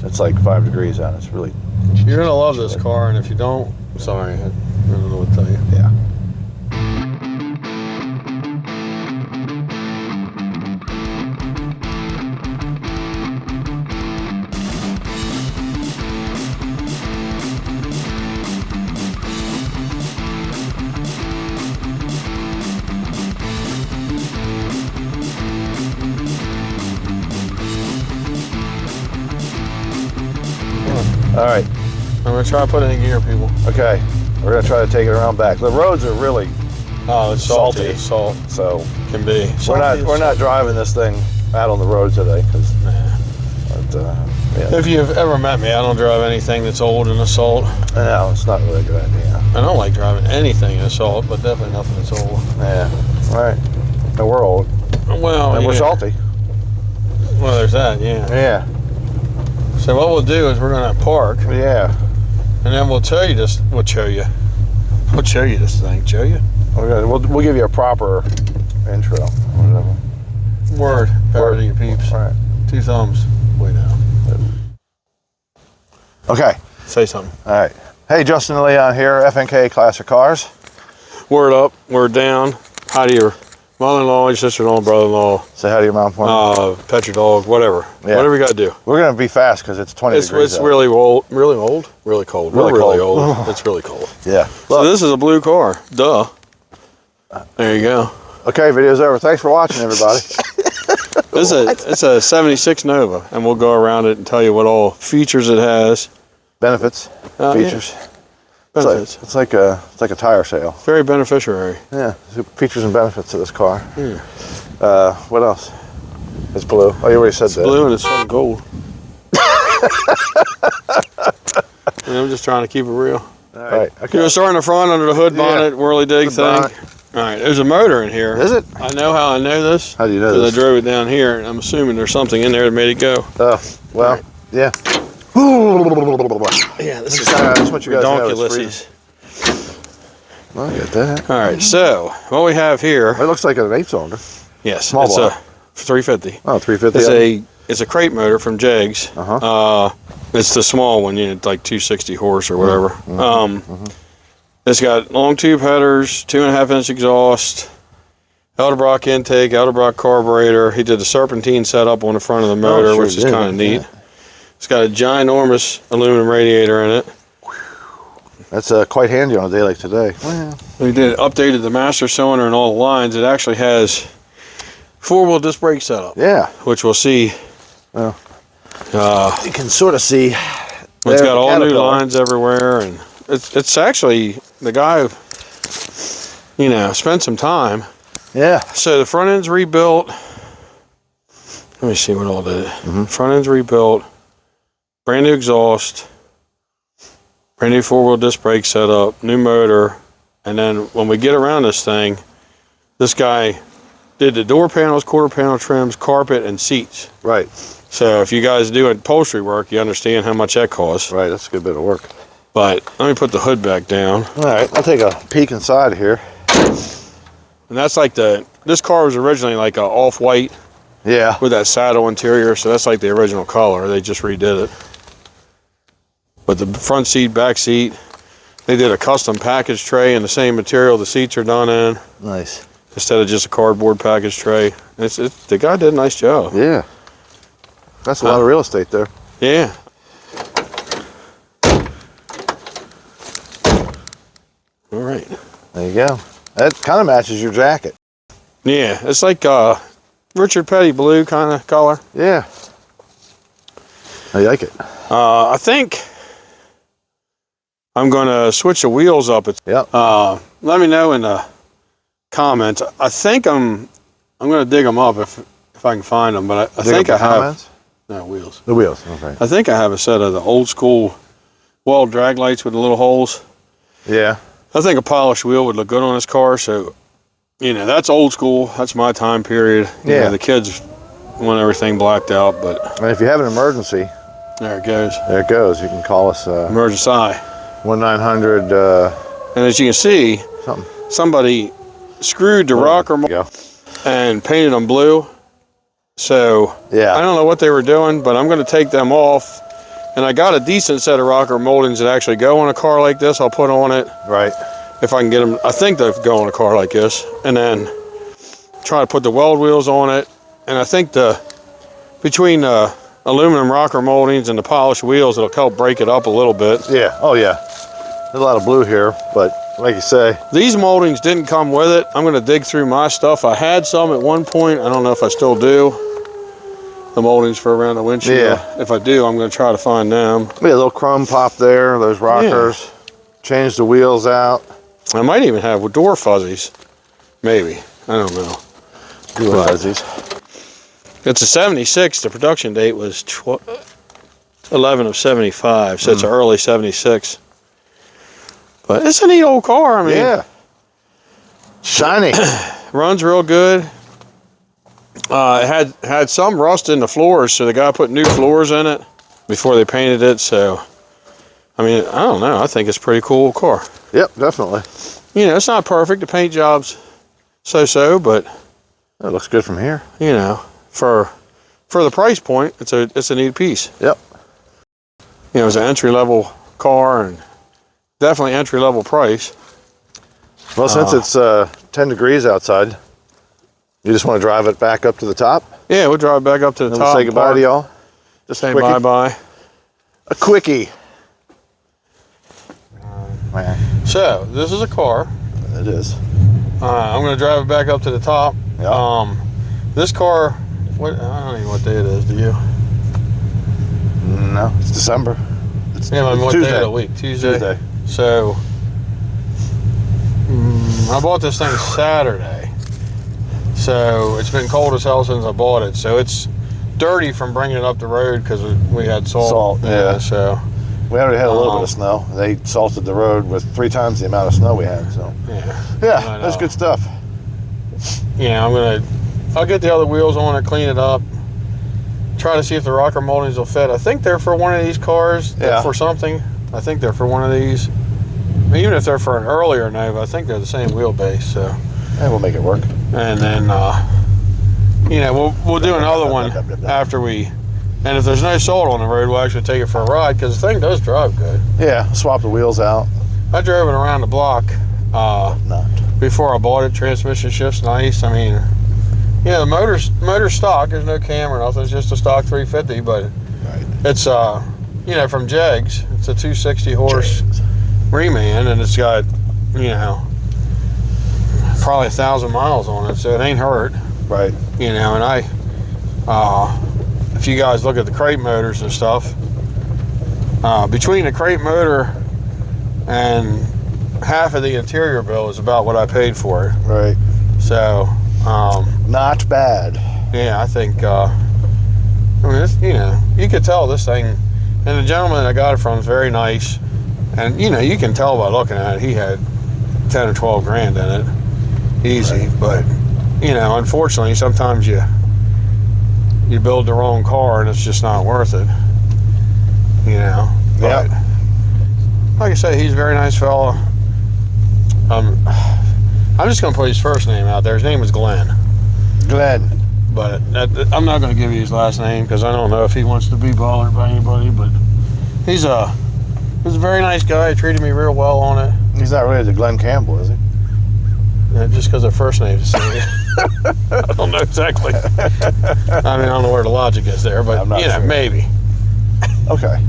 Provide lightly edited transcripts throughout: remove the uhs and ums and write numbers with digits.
It's like 5 degrees out. It's really... You're gonna love this car, and if you don't, sorry, I don't know what to tell you. Yeah. All right. I'm gonna try to put it in gear, people. Okay. We're gonna try to take it around back. The roads are really it's salty. It's salt so can be. We're not driving this thing out on the road today because. If you've ever met me, I don't drive anything that's old in salt. No, it's not really a good idea. I don't like driving anything in salt, but definitely nothing that's old. Yeah. All right. And we're old. Well, and we're salty. Well, there's that. Yeah. Yeah. So what we'll do is we're gonna park. Yeah. And then we'll tell you this. We'll show you. We'll show you this thing. Show you. We'll give you a proper intro. Whatever. Word. Power to your peeps. All right. 2 thumbs. Way down. Okay. Say something. All right. Hey, Justin and Leon here, FNK Classic Cars. Word up. Word down. Hi to your mother-in-law, your sister-in-law, brother-in-law. Say hi to your mom for me. Pet your dog. Whatever. Yeah. Whatever you got to do. We're going to be fast because it's 20 degrees It's out. really old. Really old? Really cold. Really Really cold. old. It's really cold. Yeah. So this is a blue car. Duh. There you go. Okay, video's over. Thanks for watching, everybody. It's a 76 Nova, and we'll go around it and tell you what all features it has. Benefits, features. Yeah. Benefits. It's like a tire sale. Very beneficiary. Yeah, features and benefits of this car. Yeah. What else? It's blue. Oh, you already said that. Blue and it's fucking gold. I'm just trying to keep it real. All right. Okay. You know, starting the front under the hood bonnet, whirly dig thing. Bonnet. All right, there's a motor in here. Is it? I know how I know this. How do you know this? Because I drove it down here, and I'm assuming there's something in there that made it go. Oh, well, right. Yeah. Yeah, this is that's what you guys know. Ulysses. Look at that. All right, so what we have here. It looks like an 8-cylinder. Yes, small it's block. a 350. Oh, 350. It's a crate motor from Jegs. It's the small one, like 260 horse or whatever. It's got long tube headers, 2.5-inch exhaust, Edelbrock intake, Edelbrock carburetor. He did the serpentine setup on the front of the motor, which is kind of neat. Yeah. It's got a ginormous aluminum radiator in it. That's quite handy on a day like today. Well, we updated the master cylinder and all the lines. It actually has 4-wheel disc brake setup. Yeah. Which we'll see. Well, you can sort of see. It's got all new lines everywhere, and it's actually the guy who, spent some time. Yeah. So the front end's rebuilt. Let me see what all did. Front end's rebuilt. Brand new exhaust. Brand new 4-wheel disc brake setup. New motor. And then when we get around this thing, this guy did the door panels, quarter panel trims, carpet, and seats. Right. So if you guys do upholstery work, you understand how much that costs. Right, that's a good bit of work. But let me put the hood back down. All right, I'll take a peek inside here. And that's like this car was originally like a off-white. Yeah. With that saddle interior, so that's like the original color. They just redid it. But the front seat, back seat, they did a custom package tray in the same material the seats are done in. Nice. Instead of just a cardboard package tray. The guy did a nice job. Yeah. That's a lot of real estate there. Yeah. All right. There you go. That kind of matches your jacket. Yeah, it's like Richard Petty blue kind of color. Yeah. I like it. I think I'm going to switch the wheels up. Yep. Let me know in the comments. I think I'm going to dig them up if I can find them, but I think I have. Comments? No, wheels. The wheels, okay. I think I have a set of the old school wall drag lights with the little holes. Yeah. I think a polished wheel would look good on this car, so, that's old school. That's my time period. Yeah. The kids want everything blacked out, but... And if you have an emergency... There it goes. There it goes. You can call us... Emergency. 1-900... and as you can see, somebody screwed the rocker and painted them blue. So, yeah. I don't know what they were doing, but I'm going to take them off And I got a decent set of rocker moldings that actually go on a car like this. I'll put on it. Right. If I can get them, I think they'll go on a car like this. And then try to put the weld wheels on it. And I think between the aluminum rocker moldings and the polished wheels, it'll help break it up a little bit. Yeah. Oh, yeah. There's a lot of blue here, but like you say. These moldings didn't come with it. I'm going to dig through my stuff. I had some at one point. I don't know if I still do. The moldings for around the windshield. Yeah. If I do, I'm going to try to find them. Yeah, a little chrome pop there, those rockers. Yeah. Change the wheels out. I might even have door fuzzies. Maybe. I don't know. Door fuzzies. It's a 76. The production date was 11 of 75, so it's an early 76. But it's a neat old car. I mean, yeah. Shiny. Runs real good. It had some rust in the floors, so the guy put new floors in it before they painted it. So, I mean, I don't know. I think it's a pretty cool car. Yep, definitely. You know, it's not perfect. The paint job's so-so, but it looks good from here. You know, for the price point, it's a neat piece. Yep. You know, it's an entry-level car and definitely entry-level price. Well, since it's 10 degrees outside, you just want to drive it back up to the top? Yeah, we'll drive back up to the top. We'll say goodbye to y'all. Just say bye-bye. A quickie. So, this is a car. It is. I'm going to drive it back up to the top. Yep. This car, I don't even know what day it is, do you? No, it's December. It's what Tuesday. Day of the week? Tuesday. So, I bought this thing Saturday. So, it's been cold as hell since I bought it. So, it's dirty from bringing it up the road because we had salt. Yeah. So, we already had a little bit of snow. They salted the road with 3 times the amount of snow we had. So, yeah, that's good stuff. Yeah, I'll get the other wheels on it, clean it up, try to see if the rocker moldings will fit. I think they're for one of these cars, for something. I think they're for one of these. Even if they're for an earlier Nova, I think they're the same wheelbase. So, yeah, we'll make it work. And then, you know, we'll do another one after we. And if there's no salt on the road, we'll actually take it for a ride because the thing does drive good. Yeah, swap the wheels out. I drove it around the block before I bought it. Transmission shift's nice. I mean, yeah, the motor's stock. There's no cam or nothing. It's just a stock 350, but it's you know, from Jegs. It's a 260 horse reman, and it's got, you know, probably 1,000 miles on it, so it ain't hurt. Right. You know, and if you guys look at the crate motors and stuff, between the crate motor and half of the interior bill is about what I paid for it. Right. So, not bad. Yeah, I think, I mean, it's, you know, you could tell this thing, and the gentleman that I got it from is very nice, and, you know, you can tell by looking at it, he had 10 or 12 grand in it, easy, but, you know, unfortunately, sometimes you build the wrong car and it's just not worth it, you know. But like I say, he's a very nice fella. I'm just gonna put his first name out there. His name is Glenn. Glenn. But I'm not gonna give you his last name because I don't know if he wants to be bothered by anybody. But he's a very nice guy. He treated me real well on it. He's not related to Glenn Campbell, is he? Yeah, just because their first name is the same. I don't know exactly. I mean, I don't know where the logic is there, but you know, maybe. Okay.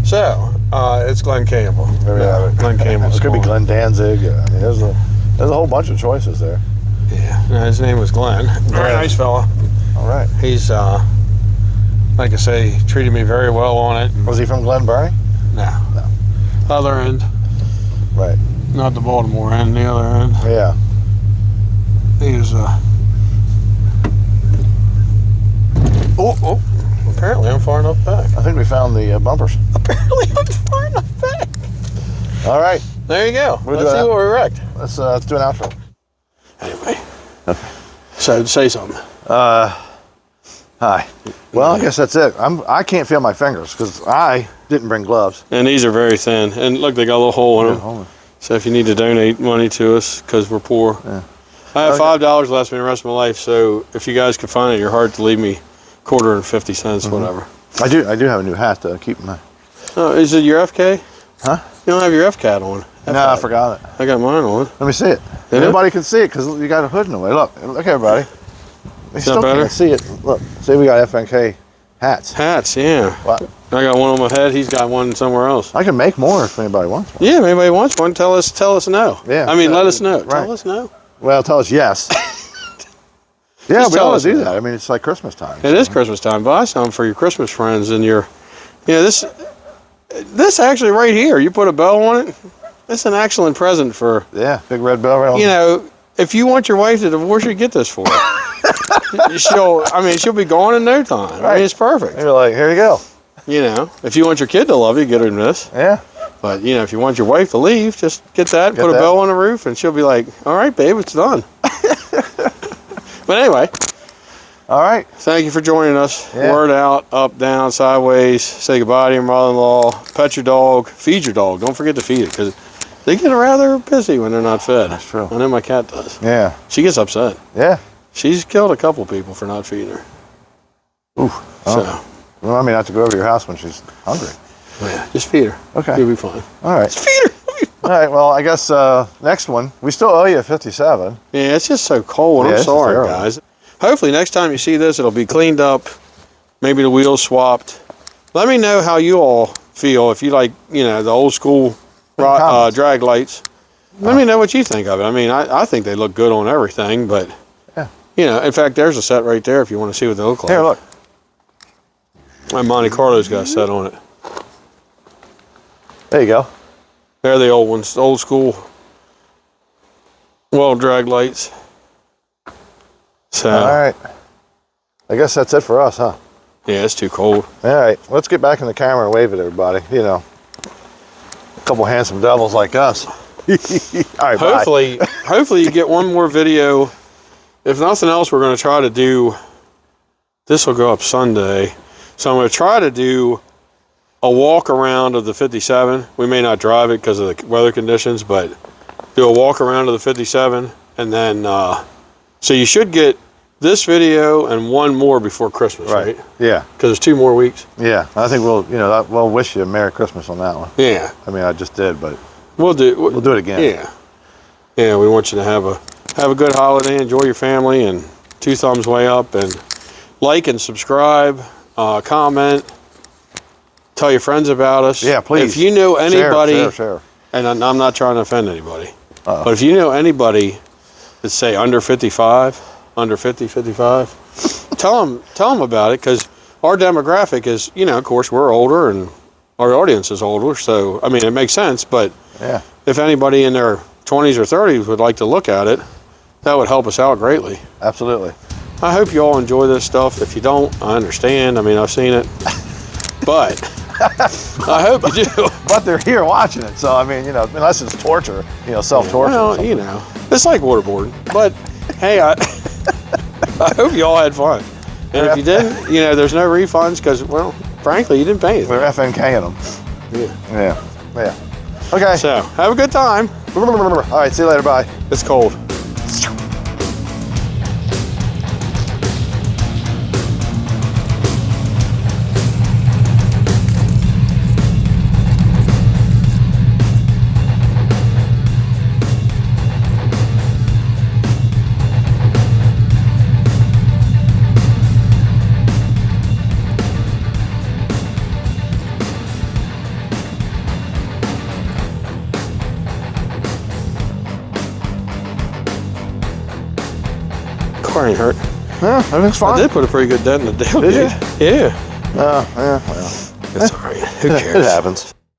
So it's Glenn Campbell. There we have it. Glenn Campbell. It could be Glenn Danzig. I mean, there's a whole bunch of choices there. Yeah. No, his name was Glenn. Very nice fella. All right. He's like I say, treated me very well on it. Was he from Glen Burnie? No. Other end. Right. Not the Baltimore end. The other end. Yeah. He was apparently I'm far enough back. I think we found the bumpers. Apparently I'm far enough back. All right. There you go. Let's see what we wrecked. Let's do an outro. Anyway. Okay. So say something. Hi. Well, I guess that's it. I can't feel my fingers because I didn't bring gloves. And these are very thin. And look, they got a little hole in them. So if you need to donate money to us because we're poor. Yeah. I have $5 last me the rest of my life, so if you guys can find it, you're hard to leave me $1.50, whatever. I do have a new hat to keep my Is it your FK? Huh? You don't have your FCAT on. No, I forgot it. I got mine on. Let me see it. Nobody can see it because you got a hood in the way. Look, everybody. They still better? can't see it. Look, see, we got FNK hats. Hats, yeah. What? I got one on my head. He's got one somewhere else. I can make more if anybody wants one. Yeah, if anybody wants one, tell us no. Yeah. I mean, let us know. Right. Tell us no. Well, tell us yes. Yeah, Just we tell ought us to do no. that. I mean, it's like Christmas time. It is Christmas time. Buy some for your Christmas friends and your, this actually right here. You put a bell on it. It's an excellent present for. Yeah, big red bell right on. If you want your wife to divorce you, get this for her. she'll be gone in no time. Right. I mean, it's perfect. You're like, here you go. If you want your kid to love you, get her this. Yeah. But, if you want your wife to leave, just get that, put a bell on the roof, and she'll be like, all right, babe, it's done. But anyway. All right. Thank you for joining us. Yeah. Word out, up, down, sideways. Say goodbye to your mother-in-law. Pet your dog. Feed your dog. Don't forget to feed it because they get rather busy when they're not fed. That's true. I know my cat does. Yeah. She gets upset. Yeah. She's killed a couple people for not feeding her. Oof. Oh. So. Well, I mean, not to go over to your house when she's hungry. Yeah, just feed her. Okay. You'll be fine. All right. Just feed her. All right. Well, I guess next one, we still owe you a 57. Yeah, it's just so cold. Yeah, I'm it's sorry, terrible. guys. Hopefully next time you see this, it'll be cleaned up. Maybe the wheels swapped. Let me know how you all feel. If you like, the old school drag lights. Let me know what you think of it. I mean, I think they look good on everything, but, in fact, there's a set right there if you want to see what they look like. Here, look. My Monte Carlo's got a set on it. There you go. They're the old ones, old school drag lights. So, All right. I guess that's it for us, huh? Yeah, it's too cold. All right. Let's get back in the camera and wave at everybody. A couple handsome devils like us. All right, hopefully you get one more video. If nothing else, we're going to try to do, this will go up Sunday. So I'm going to try to do a walk around of the 57. We may not drive it because of the weather conditions, but do a walk around of the 57. And then, so you should get this video and one more before Christmas, right? Yeah. Because there's 2 more weeks. Yeah. I think we'll wish you a Merry Christmas on that one. Yeah. I mean, I just did, but we'll do it again. Yeah. Yeah, we want you to have a good holiday, enjoy your family, and 2 thumbs way up, and like and subscribe, comment, tell your friends about us. Yeah, please. If you know anybody, share. And I'm not trying to offend anybody, but if you know anybody that's say under 55, under 50, 55, tell them about it, because our demographic is, of course, we're older and our audience is older, so I mean it makes sense. But if anybody in their 20s or 30s would like to look at it, that would help us out greatly. Absolutely. I hope you all enjoy this stuff. If you don't, I understand. I mean, I've seen it, but I hope you do. But they're here watching it, so I mean, unless it's torture, self-torture. Well, it's like waterboarding. But hey, I hope you all had fun. And if you didn't, there's no refunds because, well, frankly, you didn't pay anything. We're FNKing them. Yeah. Okay. So have a good time. All right. See you later. Bye. It's cold. Car ain't hurt. Yeah, everything's fine. I did put a pretty good dent in the tailgate. Did you? Yeah. Yeah, well. It's all right. Who cares? It happens.